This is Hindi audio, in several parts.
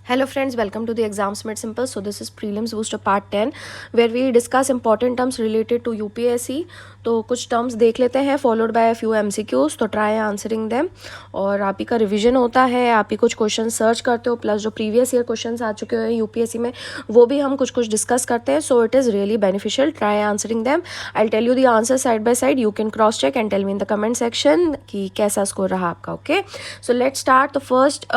Hello friends, welcome to the Exams Made Simple. So this is Prelims Booster Part 10 where we discuss important terms related to UPSC. तो कुछ टर्म्स देख लेते हैं फॉलोड बाय फ्यू MCQs. तो ट्राई आंसरिंग देम. और आप ही का रिवीजन होता है, आप ही कुछ क्वेश्चन सर्च करते हो, प्लस जो प्रीवियस ईयर क्वेश्चंस आ चुके हैं यूपीएससी में वो भी हम कुछ डिस्कस करते हैं. So it is really beneficial. Try answering them. I tell you the answer side by side. You can cross check and tell me in the comment section कि कैसा स्कोर रहा आपका. Okay, so let's start. The first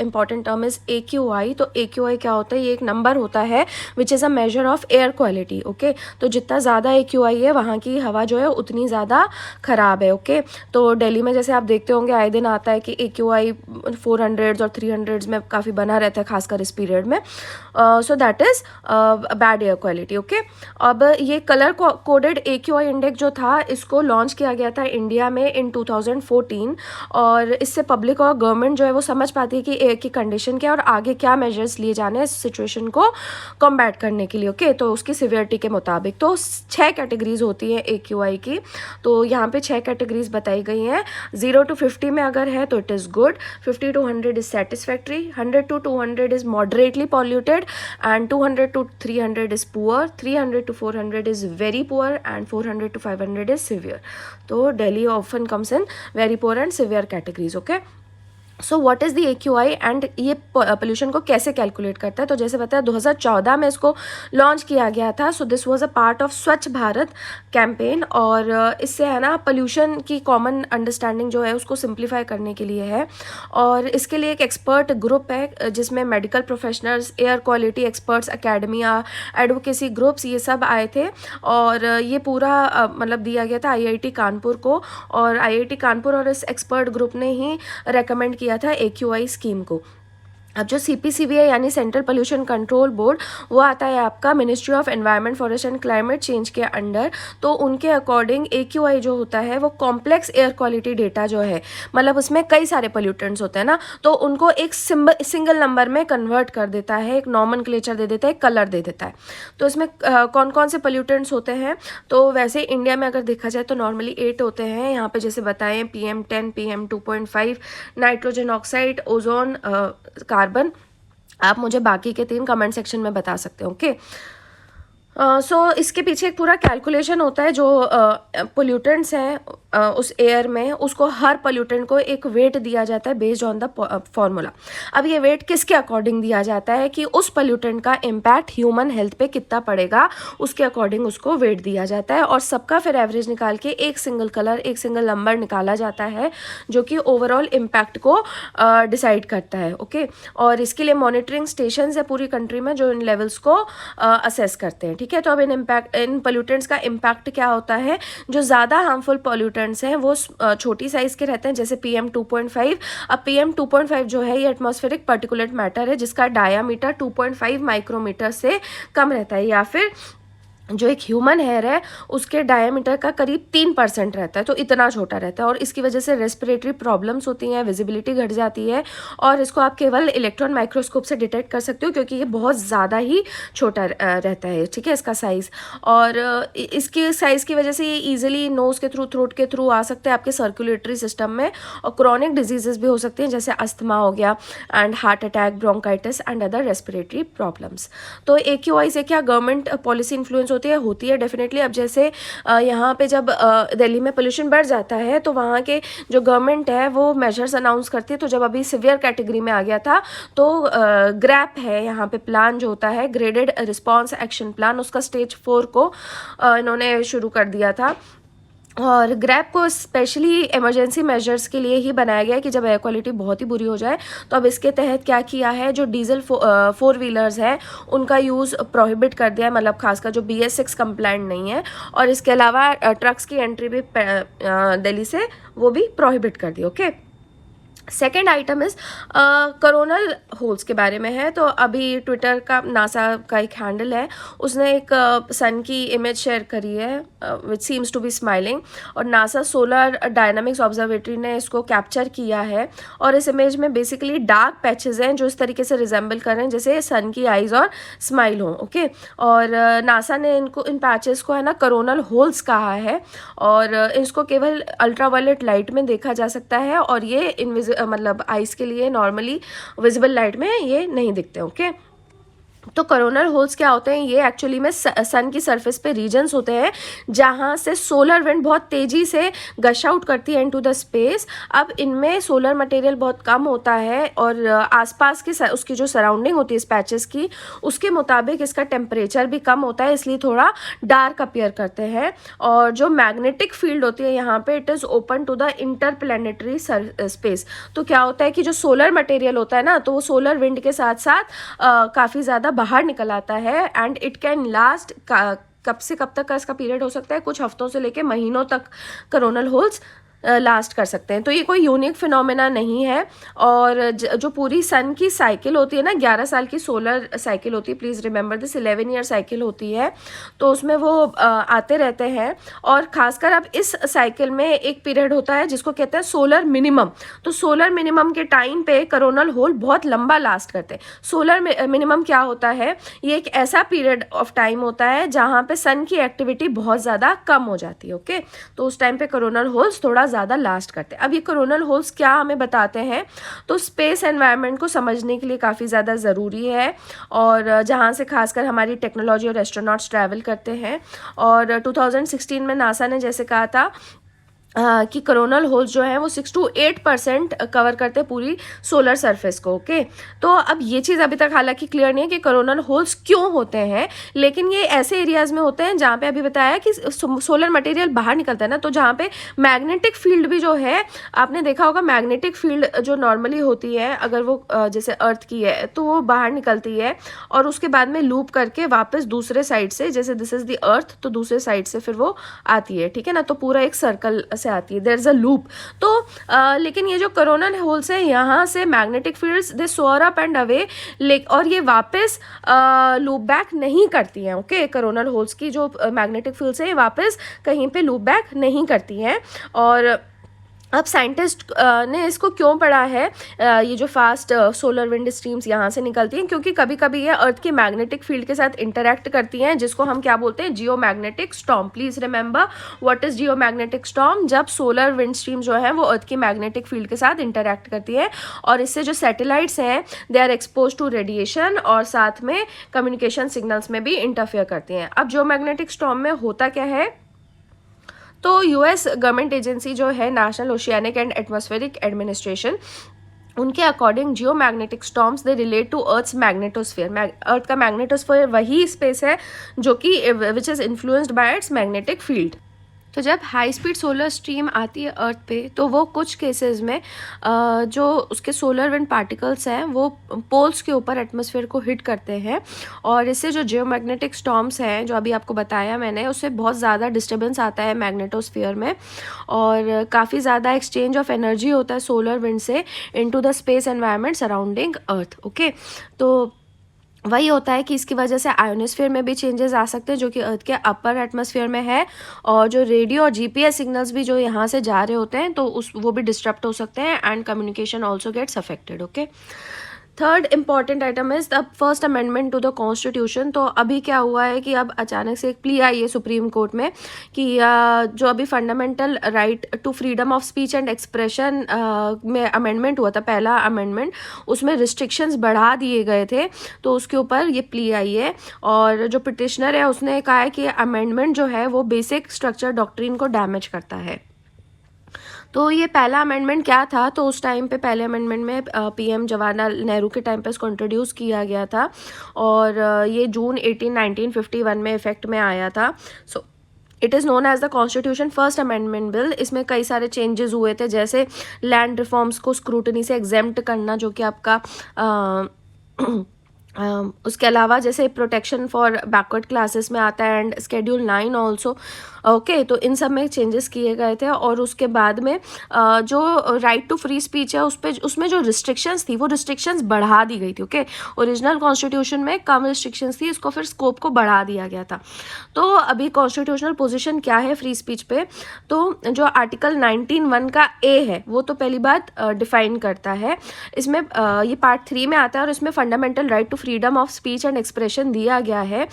important term is AQI. तो AQI क्या होता है? ये एक नंबर होता है which is a measure of air quality. Okay, तो जितना ज़्यादा AQI है वहाँ की हवा जो है उतनी ज़्यादा ख़राब है. ओके, तो दिल्ली में जैसे आप देखते होंगे आए दिन आता है कि AQI 400 और 300 में काफ़ी बना रहता है, खासकर इस पीरियड में. So that is bad air quality. Okay, अब ये कलर कोडेड AQI इंडेक्स जो था इसको लॉन्च किया गया था इंडिया में इन 2014. और इससे पब्लिक और गवर्नमेंट जो है वो समझ पाती है कि एयर की कंडीशन क्या है और आगे क्या मेजर्स लिए जाने हैं इस सिचुएशन को कॉम्बैट करने के लिए. ओके, तो उसकी सिवियरिटी के मुताबिक तो 6 कैटेगरीज होती हैं AQI की. तो यहाँ पे 6 कैटेगरीज बताई गई हैं. 0 to 50 में अगर है तो it is good, 50 to 100 is satisfactory, 100 to 200 is moderately polluted and 200 to 300 is poor, 300 to 400 is very poor and 400 to 500 is severe. तो Delhi often comes in very poor and severe categories. Okay, so what is the AQI and ये पोल्यूशन को कैसे कैलकुलेट करता है? तो जैसे बताया 2014 में इसको लॉन्च किया गया था. So this was a part of स्वच्छ भारत कैंपेन. और इससे है ना पोल्यूशन की कॉमन अंडरस्टैंडिंग जो है उसको सिंप्लीफाई करने के लिए है. और इसके लिए एक एक्सपर्ट ग्रुप है जिसमें medical professionals, air quality experts, academia, advocacy groups ये सब आए थे. और ये पूरा मतलब दिया गया था IIT कानपुर को. और IIT कानपुर और इस एक्सपर्ट ग्रुप ने ही रेकमेंड किया था AQI स्कीम को. अब जो CPCB यानी सेंट्रल पोल्यूशन कंट्रोल बोर्ड वो आता है आपका ministry of environment, forest and climate change के अंडर. तो उनके अकॉर्डिंग AQI जो होता है वो कॉम्प्लेक्स एयर क्वालिटी डेटा जो है, मतलब उसमें कई सारे पोल्यूटेंट्स होते हैं ना, तो उनको एक सिंगल नंबर में कन्वर्ट कर देता है, एक नॉमेनक्लेचर दे देता है, एक कलर दे देता है. तो इसमें कौन कौन से पोल्यूटेंट्स होते हैं? तो वैसे इंडिया में अगर देखा जाए तो नॉर्मली 8 होते हैं. यहाँ पे जैसे बताएं PM10, PM2.5, nitrogen oxide, ozone, carbon. आप मुझे बाकी के 3 कमेंट सेक्शन में बता सकते हो. ओके, सो इसके पीछे एक पूरा कैलकुलेशन होता है. जो पोल्यूटेंट्स हैं उस एयर में, उसको हर पोल्यूटेंट को एक वेट दिया जाता है बेस्ड ऑन द फॉर्मूला. अब ये वेट किसके अकॉर्डिंग दिया जाता है कि उस पोल्यूटेंट का इम्पैक्ट ह्यूमन हेल्थ पे कितना पड़ेगा, उसके अकॉर्डिंग उसको वेट दिया जाता है. और सबका फिर एवरेज निकाल के एक सिंगल कलर, एक सिंगल नंबर निकाला जाता है जो कि ओवरऑल इम्पैक्ट को डिसाइड करता है. ओके, और इसके लिए मॉनिटरिंग स्टेशन है पूरी कंट्री में जो इन लेवल्स को असेस करते हैं. ठीक है, तो अब इन पोल्यूटेंट्स का इम्पैक्ट क्या होता है? जो ज़्यादा हार्मफुल पोल्यूटेंट्स हैं वो छोटी साइज़ के रहते हैं, जैसे PM2.5. अब PM2.5 जो है ये एटमॉस्फेरिक पार्टिकुलेट मैटर है जिसका डायामीटर 2.5 माइक्रोमीटर से कम रहता है. या फिर जो एक ह्यूमन हेयर है उसके डायमीटर का करीब 3% रहता है, तो इतना छोटा रहता है. और इसकी वजह से रेस्पिरेटरी प्रॉब्लम्स होती हैं, विजिबिलिटी घट जाती है. और इसको आप केवल इलेक्ट्रॉन माइक्रोस्कोप से डिटेक्ट कर सकते हो क्योंकि ये बहुत ज़्यादा ही छोटा रहता है. ठीक है, इसका साइज़. और इसके साइज़ की वजह से ये ईजिली नोज़ के थ्रू, थ्रोट के थ्रू आ सकते हैं आपके सर्कुलेटरी सिस्टम में. और क्रॉनिक डिजीजेस भी हो सकती हैं जैसे अस्थमा हो गया and heart attack, bronchitis and other respiratory problems. तो AQI से क्या गवर्नमेंट पॉलिसी इन्फ्लुएंस होती है डेफिनेटली. अब जैसे यहाँ पे जब दिल्ली में पोल्यूशन बढ़ जाता है तो वहाँ के जो गवर्नमेंट है वो मेजर्स अनाउंस करती है. तो जब अभी सिवियर कैटेगरी में आ गया था तो ग्रैप है यहाँ पे प्लान जो होता है, ग्रेडेड रिस्पॉन्स एक्शन प्लान, उसका स्टेज 4 को इन्होंने शुरू कर दिया था. और ग्रैप को स्पेशली इमरजेंसी मेजर्स के लिए ही बनाया गया है कि जब एयर क्वालिटी बहुत ही बुरी हो जाए. तो अब इसके तहत क्या किया है, जो डीजल 4 व्हीलर्स हैं उनका यूज़ प्रोहिबिट कर दिया है, मतलब खासकर जो BS6 कंप्लाइंट नहीं है. और इसके अलावा ट्रक्स की एंट्री भी दिल्ली से वो भी प्रोहिबिट कर दी. Okay, second item is coronal holes के बारे में है. तो अभी ट्विटर का नासा का एक हैंडल है, उसने एक सन की इमेज शेयर करी है which seems to be smiling. और नासा सोलर डायनामिक्स ऑब्जर्वेटरी ने इसको कैप्चर किया है. और इस इमेज में बेसिकली डार्क पैचेस हैं जो इस तरीके से रिजेंबल कर रहे हैं जैसे सन की आइज़ और स्माइल हो. ओके, और नासा ने इन पैचेस को है ना कोरोनल होल्स कहा है. और इसको केवल अल्ट्रावायलेट लाइट में देखा जा सकता है और ये मतलब आइस के लिए नॉर्मली विजिबल लाइट में ये नहीं दिखते। ओके, तो कोरोनल होल्स क्या होते हैं, ये एक्चुअली में सन की सरफेस पे रीजन्स होते हैं जहाँ से सोलर विंड बहुत तेज़ी से गश आउट करती है इनटू द स्पेस। अब इनमें सोलर मटेरियल बहुत कम होता है और आसपास के उसकी जो सराउंडिंग होती है इस पैचेस की, उसके मुताबिक इसका टेम्परेचर भी कम होता है, इसलिए थोड़ा डार्क अपीयर करते हैं। और जो मैग्नेटिक फील्ड होती है यहाँ पे, it is open to the interplanetary space. तो क्या होता है कि जो सोलर मटेरियल होता है ना, तो वो सोलर विंड के साथ साथ काफ़ी ज़्यादा बाहर निकल आता है एंड इट कैन लास्ट, कब से कब तक का इसका पीरियड हो सकता है, कुछ हफ्तों से लेके महीनों तक कोरोनल होल्स लास्ट कर सकते हैं। तो ये कोई यूनिक फिनोमेना नहीं है। और जो पूरी सन की साइकिल होती है ना, 11 साल की सोलर साइकिल होती है, please remember this, 11 year cycle होती है, तो उसमें वो आते रहते हैं। और ख़ासकर अब इस साइकिल में एक पीरियड होता है जिसको कहते हैं सोलर मिनिमम। तो सोलर मिनिमम के टाइम पे कोरोनल होल बहुत लंबा लास्ट करते हैं। सोलर मिनिमम क्या होता है, ये एक ऐसा पीरियड ऑफ टाइम होता है जहाँ पे सन की एक्टिविटी बहुत ज़्यादा कम हो जाती है। ओके, तो उस टाइम पे कोरोनल होल्स थोड़ा ज़्यादा लास्ट करते हैं। अब ये कोरोनल होल्स क्या हमें बताते हैं, तो स्पेस एनवायरनमेंट को समझने के लिए काफ़ी ज़्यादा ज़रूरी है, और जहाँ से खासकर हमारी टेक्नोलॉजी और एस्ट्रोनॉट्स ट्रैवल करते हैं। और 2016 में नासा ने जैसे कहा था कि कोरोनल होल्स जो हैं वो 6 to 8% कवर करते हैं पूरी सोलर सरफेस को। ओके, तो अब ये चीज़ अभी तक हालांकि क्लियर नहीं है कि कोरोनल होल्स क्यों होते हैं, लेकिन ये ऐसे एरियाज़ में होते हैं जहाँ पे अभी बताया कि सोलर मटेरियल बाहर निकलता है ना, तो जहाँ पे मैग्नेटिक फील्ड भी जो है, आपने देखा होगा मैग्नेटिक फील्ड जो नॉर्मली होती है अगर वो जैसे अर्थ की है तो वो बाहर निकलती है और उसके बाद में लूप करके वापस दूसरे साइड से, जैसे दिस इज़ द अर्थ, तो दूसरे साइड से फिर वो आती है, ठीक है ना, तो पूरा एक सर्कल से आती है, देयर इज अ लूप। तो लेकिन ये जो कोरोनल होल्स है, यहाँ से magnetic fields they soar up and away, और ये वापस लूप बैक नहीं करती हैं। ओके, कोरोनल होल्स की जो मैग्नेटिक फील्ड्स है ये वापस कहीं पे लूप बैक नहीं करती हैं। और अब साइंटिस्ट ने इसको क्यों पढ़ा है, ये जो फास्ट सोलर विंड स्ट्रीम्स यहाँ से निकलती हैं, क्योंकि कभी कभी ये अर्थ की मैग्नेटिक फील्ड के साथ इंटरैक्ट करती हैं, जिसको हम क्या बोलते हैं, geo magnetic storm. Please remember what is geo magnetic storm, जब सोलर विंड स्ट्रीम जो है वो अर्थ की मैग्नेटिक फील्ड के साथ इंटरैक्ट करती है और इससे जो सैटेलाइट्स हैं they are expose to radiation और साथ में कम्युनिकेशन सिग्नल्स में भी इंटरफेयर करती हैं। अब जियो मैग्नेटिक स्टॉर्म में होता क्या है, तो यूएस गवर्नमेंट एजेंसी जो है national oceanic and atmospheric administration, उनके according geo magnetic storms they relate to earth's magnetosphere. Earth का मैग्नेटोस्फीयर वही स्पेस है जो कि which is influenced by its magnetic field. तो जब हाई स्पीड सोलर स्ट्रीम आती है अर्थ पे, तो वो कुछ केसेस में जो उसके सोलर विंड पार्टिकल्स हैं वो पोल्स के ऊपर एटमॉस्फेयर को हिट करते हैं, और इससे जो जियोमैग्नेटिक स्टॉर्म्स हैं जो अभी आपको बताया मैंने, उससे बहुत ज़्यादा डिस्टर्बेंस आता है मैग्नेटोस्फीयर में, और काफ़ी ज़्यादा एक्सचेंज ऑफ एनर्जी होता है सोलर विंड से into the space environment surrounding earth. Okay, तो वही होता है कि इसकी वजह से आयोनोस्फीयर में भी चेंजेस आ सकते हैं जो कि अर्थ के अपर एटमॉस्फेयर में है, और जो रेडियो और जीपीएस सिग्नल्स भी जो यहाँ से जा रहे होते हैं तो वो भी डिस्टर्ब हो सकते हैं and communication also gets affected. Okay, third important item is the first amendment to the constitution. तो अभी क्या हुआ है कि अब अचानक से एक प्ली आई है सुप्रीम कोर्ट में कि जो अभी fundamental right to freedom of speech and expression में अमेंडमेंट हुआ था, पहला अमेंडमेंट, उसमें रिस्ट्रिक्शंस बढ़ा दिए गए थे, तो उसके ऊपर ये प्ली आई है। और जो पिटिशनर है उसने कहा है कि अमेंडमेंट जो है वो बेसिक स्ट्रक्चर डॉक्ट्रिन को डैमेज करता है। तो ये पहला अमेंडमेंट क्या था, तो उस टाइम पे पहले अमेंडमेंट में पीएम जवाहरलाल नेहरू के टाइम पे इसको इंट्रोड्यूस किया गया था, और ये जून 18, 1951 में इफेक्ट में आया था। So it is known as the constitution first amendment bill. इसमें कई सारे चेंजेस हुए थे, जैसे लैंड रिफॉर्म्स को स्क्रूटनी से एग्जेम्प्ट करना, जो कि आपका उसके अलावा जैसे प्रोटेक्शन फॉर बैकवर्ड क्लासेस में आता है, एंड स्केड्यूल 9 ऑल्सो। ओके, तो इन सब में चेंजेस किए गए थे। और उसके बाद में जो राइट टू फ्री स्पीच है उसमें जो रिस्ट्रिक्शंस थी वो रिस्ट्रिक्शंस बढ़ा दी गई थी। ओके, ओरिजिनल कॉन्स्टिट्यूशन में कम रिस्ट्रिक्शंस थी, इसको फिर स्कोप को बढ़ा दिया गया था। तो अभी कॉन्स्टिट्यूशनल पोजीशन क्या है फ्री स्पीच पे, तो जो आर्टिकल 19(1) का ए है वो तो पहली बात डिफाइन करता है। इसमें ये पार्ट 3 में आता है और इसमें fundamental right to freedom of speech and expression दिया गया है,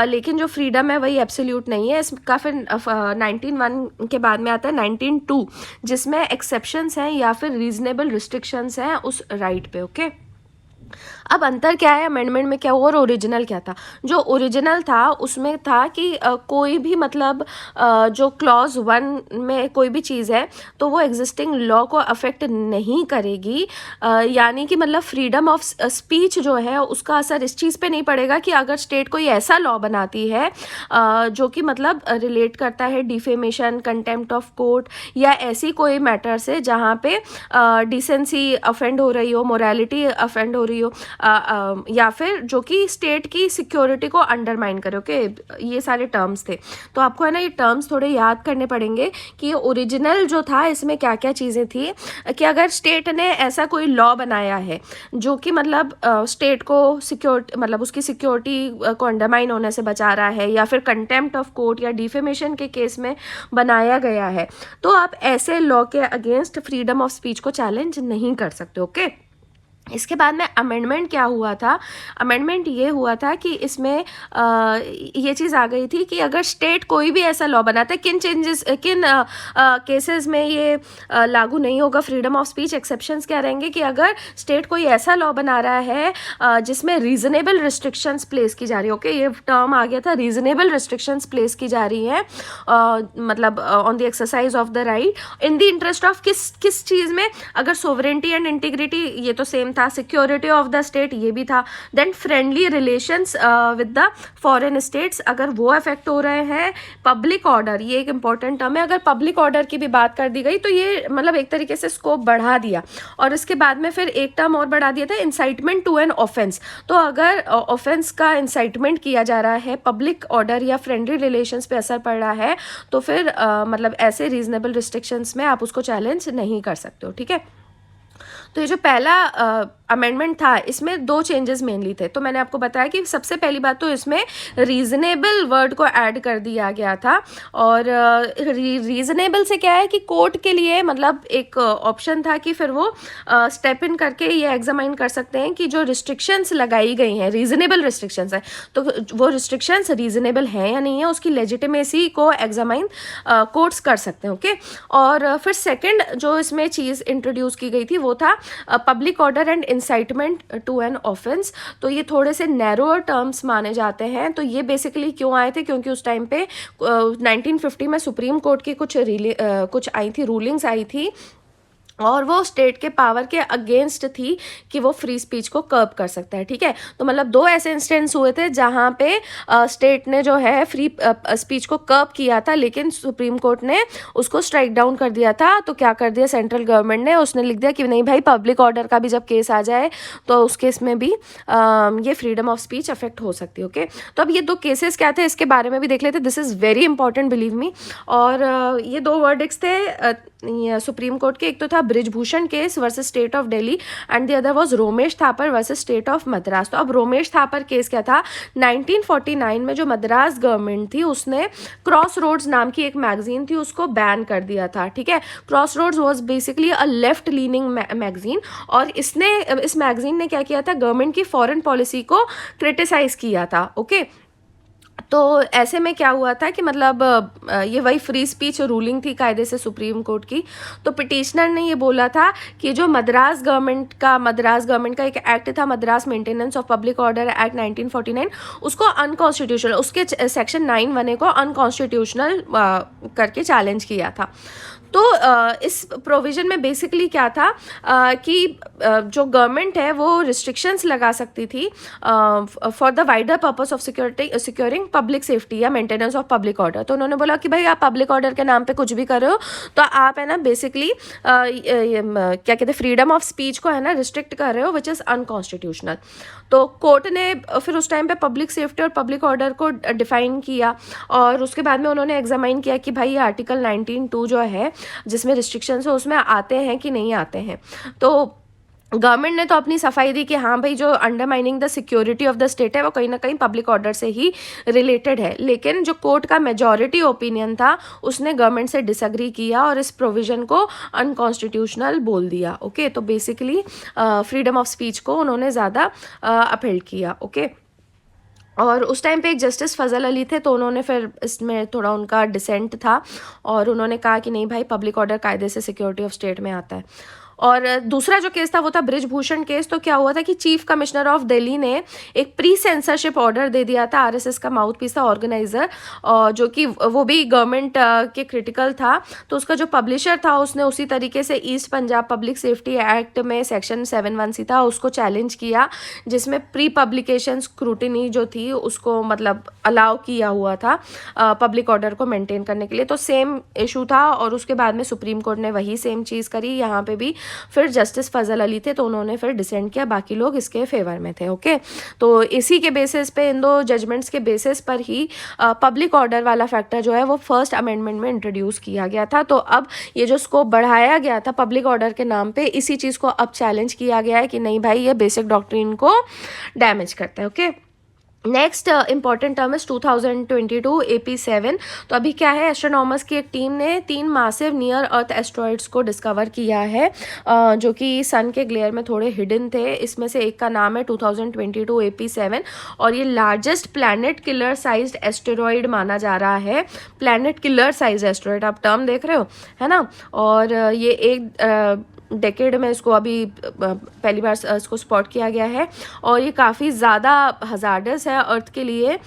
लेकिन जो फ्रीडम है वही एब्सोल्यूट नहीं है। इसका फिर 1901 के बाद में आता है 1902, जिसमें एक्सेप्शंस हैं या फिर रीजनेबल रिस्ट्रिक्शंस हैं उस राइट पे। ओके, अब अंतर क्या है अमेंडमेंट में क्या हुआ और ओरिजिनल क्या था? जो ओरिजिनल था उसमें था कि कोई भी मतलब जो क्लॉज 1 में कोई भी चीज़ है तो वो एग्जिस्टिंग लॉ को अफेक्ट नहीं करेगी, यानी कि मतलब फ्रीडम ऑफ स्पीच जो है उसका असर इस चीज़ पे नहीं पड़ेगा कि अगर स्टेट कोई ऐसा लॉ बनाती है जो कि मतलब रिलेट करता है डिफेमेशन, कंटेम्प्ट ऑफ कोर्ट या ऐसी कोई मैटर से जहाँ पे डिसेंसी अफेंड हो रही हो, मोरालिटी अफेंड हो रही हो, या फिर जो कि स्टेट की सिक्योरिटी को अंडरमाइन करे। ओके, ये सारे टर्म्स थे। तो आपको है ना ये टर्म्स थोड़े याद करने पड़ेंगे कि ये ओरिजिनल जो था इसमें क्या क्या चीज़ें थी, कि अगर स्टेट ने ऐसा कोई लॉ बनाया है जो कि मतलब स्टेट को सिक्योरिटी मतलब उसकी सिक्योरिटी को अंडरमाइन होने से बचा रहा है या फिर कंटेम्प्ट ऑफ कोर्ट या डिफेमेशन के केस में बनाया गया है, तो आप ऐसे लॉ के अगेंस्ट फ्रीडम ऑफ स्पीच को चैलेंज नहीं कर सकते। ओके, इसके बाद में अमेंडमेंट क्या हुआ था? अमेंडमेंट ये हुआ था कि इसमें ये चीज़ आ गई थी कि अगर स्टेट कोई भी ऐसा लॉ बनाता है, किन केसेस में ये लागू नहीं होगा फ्रीडम ऑफ स्पीच। एक्सेप्शंस क्या रहेंगे कि अगर स्टेट कोई ऐसा लॉ बना रहा है जिसमें रीजनेबल रिस्ट्रिक्शंस प्लेस की जा रही है। ओके, ये टर्म आ गया था, रीजनेबल रिस्ट्रिक्शंस प्लेस की जा रही है मतलब on the exercise of the right in the interest of किस चीज़ में? अगर सोवरेंटी एंड इंटीग्रिटी, ये तो सेम था, सिक्योरिटी ऑफ द स्टेट ये भी था, then friendly relations with the foreign states अगर वो अफेक्ट हो रहे हैं, पब्लिक ऑर्डर, ये एक इंपॉर्टेंट टर्म है, अगर पब्लिक ऑर्डर की भी बात कर दी गई तो ये मतलब एक तरीके से स्कोप बढ़ा दिया। और इसके बाद में फिर एक टर्म और बढ़ा दिया था, इंसाइटमेंट टू एन ऑफेंस। तो अगर ऑफेंस का इंसाइटमेंट किया जा रहा है, पब्लिक ऑर्डर या फ्रेंडली रिलेशंस पे असर पड़ रहा है, तो फिर मतलब ऐसे रीजनेबल रिस्ट्रिक्शंस में आप उसको चैलेंज नहीं कर सकते हो। ठीक है, तो ये जो पहला अमेंडमेंट था इसमें 2 चेंजेस मेनली थे। तो मैंने आपको बताया कि सबसे पहली बात तो इसमें रीजनेबल वर्ड को ऐड कर दिया गया था। और रीजनेबल से क्या है कि कोर्ट के लिए मतलब एक ऑप्शन था कि फिर वो स्टेप इन करके ये एग्जामाइन कर सकते हैं कि जो रिस्ट्रिक्शंस लगाई गई हैं, रीजनेबल रिस्ट्रिक्शंस हैं, तो वो रिस्ट्रिक्शंस रीजनेबल हैं या नहीं है, उसकी लेजिटिमेसी को एग्जामाइन कोर्ट्स कर सकते हैं। ओके, और फिर सेकेंड जो इसमें चीज़ इंट्रोड्यूस की गई थी वो था public order and incitement to an offence. तो ये थोड़े से नैरोअर टर्म्स माने जाते हैं। तो ये बेसिकली क्यों आए थे? क्योंकि उस टाइम पे 1950 में सुप्रीम कोर्ट की कुछ आई थी, रूलिंग्स आई थी और वो स्टेट के पावर के अगेंस्ट थी कि वो फ्री स्पीच को कर्ब कर सकता है। ठीक है, तो मतलब 2 ऐसे इंस्टेंस हुए थे जहाँ पे स्टेट ने जो है फ्री स्पीच को कर्ब किया था, लेकिन सुप्रीम कोर्ट ने उसको स्ट्राइक डाउन कर दिया था। तो क्या कर दिया सेंट्रल गवर्नमेंट ने, उसने लिख दिया कि नहीं भाई, पब्लिक ऑर्डर का भी जब केस आ जाए तो उस केस में भी ये फ्रीडम ऑफ स्पीच अफेक्ट हो सकती है। ओके, तो अब ये 2 केसेस क्या थे इसके बारे में भी देख लेते। This is very important, believe me. और ये 2 वर्डिक्ट्स थे सुप्रीम कोर्ट के। एक तो था Brijbhushan case versus state of Delhi and the other was Romesh Thapar versus state of Madras. तो अब रोमेश थापर केस क्या था? 1949 में जो मद्रास गवर्नमेंट थी उसने क्रॉस रोड्स नाम की एक मैगजीन थी उसको बैन कर दिया था। ठीक है, Crossroads was basically a left leaning magazine और इस मैगजीन ने क्या किया था? गवर्नमेंट की फॉरेन पॉलिसी को क्रिटिसाइज किया था। ओके, तो ऐसे में क्या हुआ था कि मतलब ये वही फ्री स्पीच रूलिंग थी कायदे से सुप्रीम कोर्ट की। तो पिटिशनर ने ये बोला था कि जो मद्रास गवर्नमेंट का एक एक्ट था, Madras maintenance of public order act 1949, उसको अनकॉन्स्टिट्यूशनल, उसके सेक्शन 9(1) को अनकॉन्स्टिट्यूशनल करके चैलेंज किया था। तो इस प्रोविज़न में बेसिकली क्या था कि जो गवर्नमेंट है वो रिस्ट्रिक्शंस लगा सकती थी for the wider purpose of securing public safety या मेंटेनेंस ऑफ पब्लिक ऑर्डर। तो उन्होंने बोला कि भाई आप पब्लिक ऑर्डर के नाम पे कुछ भी कर रहे हो तो आप है ना बेसिकली क्या कहते हैं फ्रीडम ऑफ स्पीच को है ना रिस्ट्रिक्ट कर रहे हो, विच इज़ अनकॉन्स्टिट्यूशनल। तो कोर्ट ने फिर उस टाइम पे पब्लिक सेफ्टी और पब्लिक ऑर्डर को डिफाइन किया और उसके बाद में उन्होंने एग्जामाइन किया कि भाई ये आर्टिकल 19(2) जो है जिसमें रिस्ट्रिक्शंस है उसमें आते हैं कि नहीं आते हैं। तो गवर्नमेंट ने तो अपनी सफाई दी कि हाँ भाई जो undermining the security of the state है वो कहीं ना कहीं पब्लिक ऑर्डर से ही रिलेटेड है, लेकिन जो कोर्ट का मेजॉरिटी ओपिनियन था उसने गवर्नमेंट से डिसएग्री किया और इस प्रोविजन को अनकॉन्स्टिट्यूशनल बोल दिया। ओके, तो बेसिकली फ्रीडम ऑफ स्पीच को उन्होंने ज़्यादा अपहेल्ड किया। ओके, और उस टाइम पे एक जस्टिस फजल अली थे, तो उन्होंने फिर इसमें थोड़ा उनका डिसेंट था और उन्होंने कहा कि नहीं भाई, पब्लिक ऑर्डर कायदे से सिक्योरिटी ऑफ स्टेट में आता है। और दूसरा जो केस था वो था ब्रिजभूषण केस। तो क्या हुआ था कि चीफ कमिश्नर ऑफ दिल्ली ने एक प्री सेंसरशिप ऑर्डर दे दिया था, आरएसएस का माउथ पीस था, ऑर्गेनाइजर, जो कि वो भी गवर्नमेंट के क्रिटिकल था। तो उसका जो पब्लिशर था उसने उसी तरीके से east Punjab public safety act में सेक्शन 7(1) था, उसको चैलेंज किया, जिसमें प्री पब्लिकेशन स्क्रूटिनी जो थी उसको मतलब अलाउ किया हुआ था पब्लिक ऑर्डर को मेंटेन करने के लिए। तो सेम इशू था और उसके बाद में सुप्रीम कोर्ट ने वही सेम चीज़ करी यहाँ पे भी। फिर जस्टिस फजल अली थे तो उन्होंने फिर डिसेंट किया, बाकी लोग इसके फेवर में थे। ओके, तो इसी के बेसिस पे, इन दो जजमेंट्स के बेसिस पर ही पब्लिक ऑर्डर वाला फैक्टर जो है वो फर्स्ट अमेंडमेंट में इंट्रोड्यूस किया गया था। तो अब ये जो स्कोप बढ़ाया गया था पब्लिक ऑर्डर के नाम पे, इसी चीज़ को अब चैलेंज किया गया है कि नहीं भाई, ये बेसिक डॉक्ट्रिन को डैमेज करता है। Okay, next important term is 2022 AP7। तो अभी क्या है, एस्ट्रोनॉमर्स की एक टीम ने 3 मासिव नियर अर्थ एस्ट्रॉइड्स को डिस्कवर किया है, जो कि सन के ग्लेयर में थोड़े हिडन थे। इसमें से एक का नाम है 2022 AP7 और ये largest planet killer sized asteroid माना जा रहा है। प्लैनेट किलर साइज एस्टेरॉइड, आप टर्म देख रहे हो, है ना। और ये एक डेकेड में इसको अभी पहली बार इसको स्पॉट किया गया है और ये काफ़ी ज़्यादा हजार्डस है अर्थ के लिए।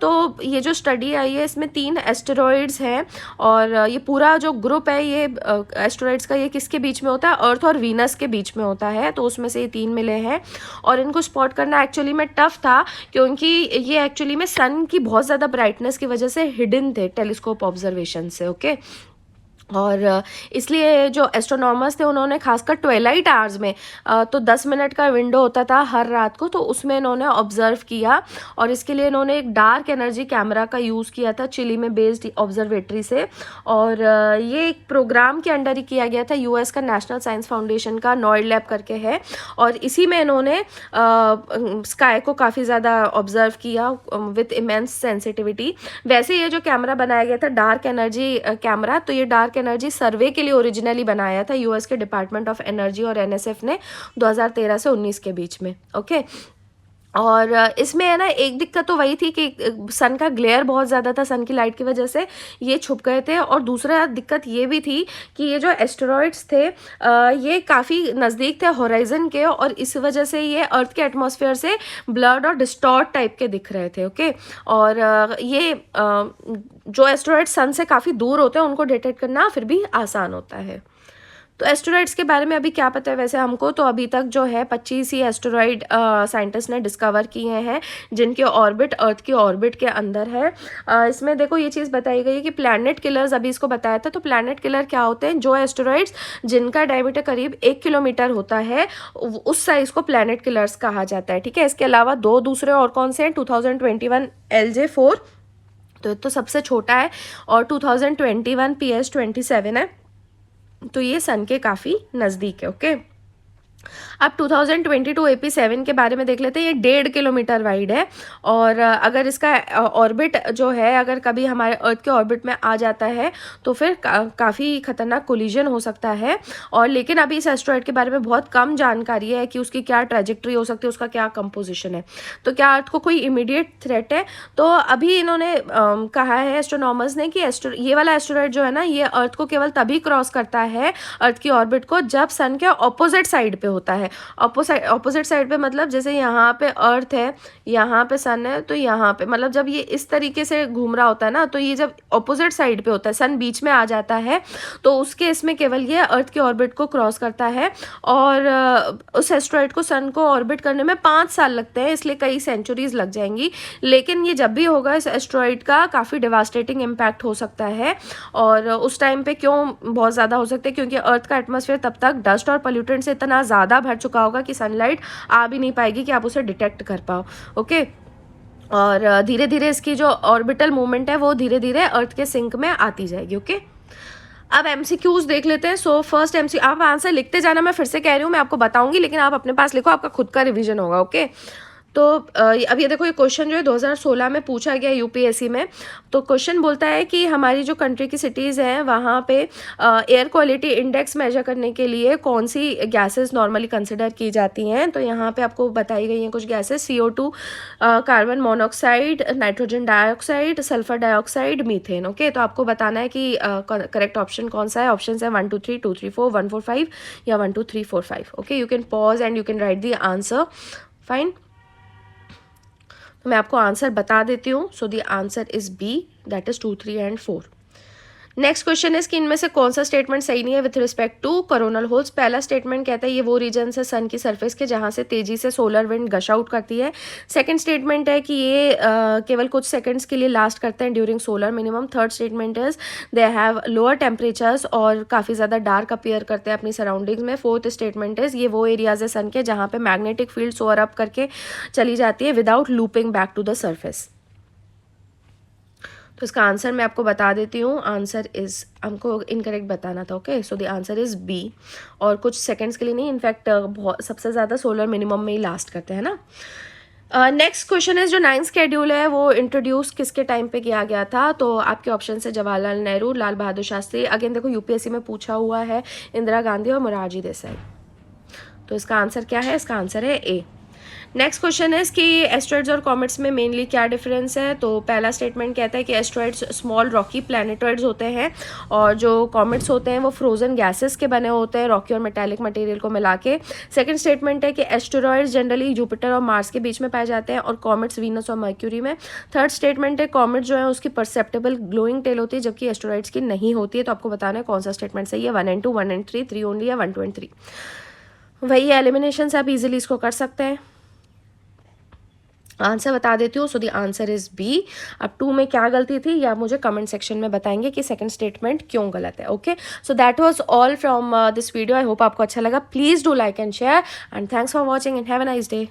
तो ये जो स्टडी आई है इसमें 3 एस्टेरॉइड्स हैं और ये पूरा जो ग्रुप है ये एस्टेरॉइड्स का, ये किसके बीच में होता है, अर्थ और वीनस के बीच में होता है। तो उसमें से ये 3 मिले हैं और इनको स्पॉट करना एक्चुअली में टफ था, क्योंकि ये एक्चुअली में सन की बहुत ज़्यादा ब्राइटनेस की वजह से हिडन थे टेलीस्कोप ऑब्जर्वेशन से। ओके, और इसलिए जो एस्ट्रोनॉमर्स थे उन्होंने खासकर ट्वेलाइट आवर्स में, तो 10 मिनट का विंडो होता था हर रात को, तो उसमें इन्होंने ऑब्जर्व किया और इसके लिए इन्होंने एक डार्क एनर्जी कैमरा का यूज़ किया था चिली में बेस्ड ऑब्जर्वेटरी से। और ये एक प्रोग्राम के अंडर ही किया गया था, यूएस का नेशनल साइंस फाउंडेशन का नॉइड लैब करके है, और इसी में इन्होंने स्काई को काफ़ी ज़्यादा ऑब्जर्व किया विथ इमेंस सेंसिटिविटी। वैसे ये जो कैमरा बनाया गया था डार्क एनर्जी कैमरा, तो ये डार्क एनर्जी सर्वे के लिए ओरिजिनली बनाया था यूएस के डिपार्टमेंट ऑफ एनर्जी और एनएसएफ ने 2013 से 19 के बीच में। ओके, और इसमें है ना एक दिक्कत तो वही थी कि सन का ग्लेयर बहुत ज़्यादा था, सन की लाइट की वजह से ये छुप गए थे। और दूसरा दिक्कत ये भी थी कि ये जो एस्टेरॉइड्स थे ये काफ़ी नज़दीक थे होराइजन के और इस वजह से ये अर्थ के एटमॉस्फेयर से ब्लड और डिस्टॉर्ट टाइप के दिख रहे थे। ओके, और ये जो एस्टेरॉइड सन से काफ़ी दूर होते हैं उनको डिटेक्ट करना फिर भी आसान होता है। तो एस्टेरॉइड्स के बारे में अभी क्या पता है वैसे हमको, तो अभी तक जो है 25 ही एस्टेरॉइड साइंटिस्ट ने डिस्कवर किए हैं जिनके ऑर्बिट अर्थ की ऑर्बिट के अंदर है। इसमें देखो ये चीज़ बताई गई है कि प्लैनेट किलर्स, अभी इसको बताया था। तो प्लैनेट किलर क्या होते हैं, जो एस्टेरॉइड्स जिनका डायमीटर करीब 1 किलोमीटर होता है उस साइज को प्लैनेट किलर्स कहा जाता है। ठीक है, इसके अलावा 2 दूसरे और कौन से हैं, 2021 LJ4 तो सबसे छोटा है और 2021 PS27 है, तो ये सन के काफ़ी नज़दीक है। ओके, अब 2022 AP7 के बारे में देख लेते हैं। ये 1.5 किलोमीटर वाइड है और अगर इसका ऑर्बिट जो है अगर कभी हमारे अर्थ के ऑर्बिट में आ जाता है तो फिर काफ़ी खतरनाक कोलिजन हो सकता है। और लेकिन अभी इस एस्ट्रॉइड के बारे में बहुत कम जानकारी है कि उसकी क्या ट्रैजेक्टरी हो सकती है, उसका क्या कंपोजिशन है, तो क्या अर्थ को कोई इमीडिएट थ्रेट है। तो अभी इन्होंने कहा है एस्ट्रोनॉमर्स ने कि ये वाला एस्ट्रॉइड जो है ना ये अर्थ को केवल तभी क्रॉस करता है अर्थ की ऑर्बिट को जब सन के ऑपोजिट साइड पे होता है। ऑपोजिट साइड पे मतलब जैसे यहाँ पे अर्थ है, यहाँ पे सन है, तो यहाँ पे मतलब जब ये इस तरीके से घूम रहा होता है ना, तो ये जब ऑपोजिट साइड पे होता है, सन बीच में आ जाता है, तो उस केस में केवल ये अर्थ की ऑर्बिट को क्रॉस करता है। और उस एस्ट्रॉइड को सन को ऑर्बिट करने में 5 साल लगते हैं, इसलिए कई सेंचुरीज लग जाएंगी। लेकिन ये जब भी होगा इस एस्ट्रॉइड का काफ़ी डिवास्टेटिंग इम्पैक्ट हो सकता है। और उस टाइम पे क्यों बहुत ज़्यादा हो सकता है, क्योंकि अर्थ का एटमॉस्फेयर तब तक डस्ट और पोल्यूटेंट से इतना ज़्यादा भर चुका होगा कि सनलाइट आ भी नहीं पाएगी कि आप उसे डिटेक्ट कर पाओ। ओके, और धीरे धीरे इसकी जो ऑर्बिटल मूवमेंट है वो धीरे धीरे अर्थ के सिंक में आती जाएगी। ओके, अब MCQs देख लेते हैं। सो फर्स्ट MCQ, आप आंसर लिखते जाना, मैं फिर से कह रही हूँ, मैं आपको बताऊंगी लेकिन आप अपने पास लिखो, आपका खुद का रिवीजन होगा। ओके, तो अब ये देखो, ये क्वेश्चन जो है 2016 में पूछा गया यूपीएससी में। तो क्वेश्चन बोलता है कि हमारी जो कंट्री की सिटीज़ हैं वहाँ पे एयर क्वालिटी इंडेक्स मेजर करने के लिए कौन सी गैसेस नॉर्मली कंसिडर की जाती हैं। तो यहाँ पे आपको बताई गई हैं कुछ gases: CO2, carbon monoxide, nitrogen dioxide, sulphur dioxide, methane. Okay, तो आपको बताना है कि करेक्ट ऑप्शन कौन सा है। ऑप्शन है 1 2 3 2 3 4 1 4 5 या 1 2 3 4 5। Okay, you can pause and you can write the answer. Fine, तो मैं आपको आंसर बता देती हूँ। So the answer is B, that is 2 3 and 4। Next question है कि इनमें से कौन सा स्टेटमेंट सही नहीं है with respect to coronal holes. पहला स्टेटमेंट कहता है ये वो रीजन है सन की सरफेस के जहाँ से तेजी से सोलर विंड गश आउट करती है। सेकंड स्टेटमेंट है कि ये केवल कुछ सेकंड्स के लिए लास्ट करते हैं during solar minimum. Third statement is they have lower temperatures और काफ़ी ज़्यादा डार्क अपीयर करते हैं अपनी सराउंडिंग्स में। फोर्थ स्टेटमेंट इज ये वो एरियाज है सन के जहाँ पे मैग्नेटिक फील्ड सोअर अप करके चली जाती है without looping back to the surface. तो इसका आंसर मैं आपको बता देती हूँ। आंसर इज, हमको इनकरेक्ट बताना था। Okay, so the answer is B, और कुछ सेकंड्स के लिए नहीं, इनफैक्ट बहुत सबसे ज़्यादा सोलर मिनिमम में ही लास्ट करते हैं ना। नेक्स्ट क्वेश्चन है जो 9th शेड्यूल है वो इंट्रोड्यूस किसके टाइम पे किया गया था। तो आपके ऑप्शन है जवाहरलाल नेहरू, लाल बहादुर शास्त्री। अगेन देखो यूपीएससी में पूछा हुआ है इंदिरा गांधी और मोरारजी देसाई। तो इसका आंसर क्या है? इसका आंसर है ए। नेक्स्ट क्वेश्चन है कि एस्ट्रॉइड्स और कॉमेट्स में मेनली क्या डिफरेंस है। तो पहला स्टेटमेंट कहता है कि एस्ट्रॉइड्स स्मॉल रॉकी प्लैनेटॉइड्स होते हैं और जो कॉमेट्स होते हैं वो फ्रोजन गैसेस के बने होते हैं, रॉकी और मेटालिक मटेरियल को मिला के। सेकेंड स्टेटमेंट है कि एस्टेरॉइड्स जनरली जुपिटर और मार्स के बीच में पाए जाते हैं और कॉमेट्स वीनस और मर्क्यूरी में। थर्ड स्टेटमेंट है कॉमेट जो है उसकी परसेप्टेबल ग्लोइंग टेल होती है जबकि एस्टेरॉइड्स की नहीं होती है। तो आपको बताना है कौन सा स्टेटमेंट सही है। 1 and 2, 1 and 3, 3 ओनली या 1 2 and 3। वही एलिमिनेशन से आप इजीली इसको कर सकते हैं। आंसर बता देती हूँ। So the answer is B. अब 2 में क्या गलती थी या मुझे कमेंट सेक्शन में बताएंगे कि सेकंड स्टेटमेंट क्यों गलत है। Okay, so that was all from this video. I hope आपको अच्छा लगा। Please do like and share and thanks for watching and have a nice day.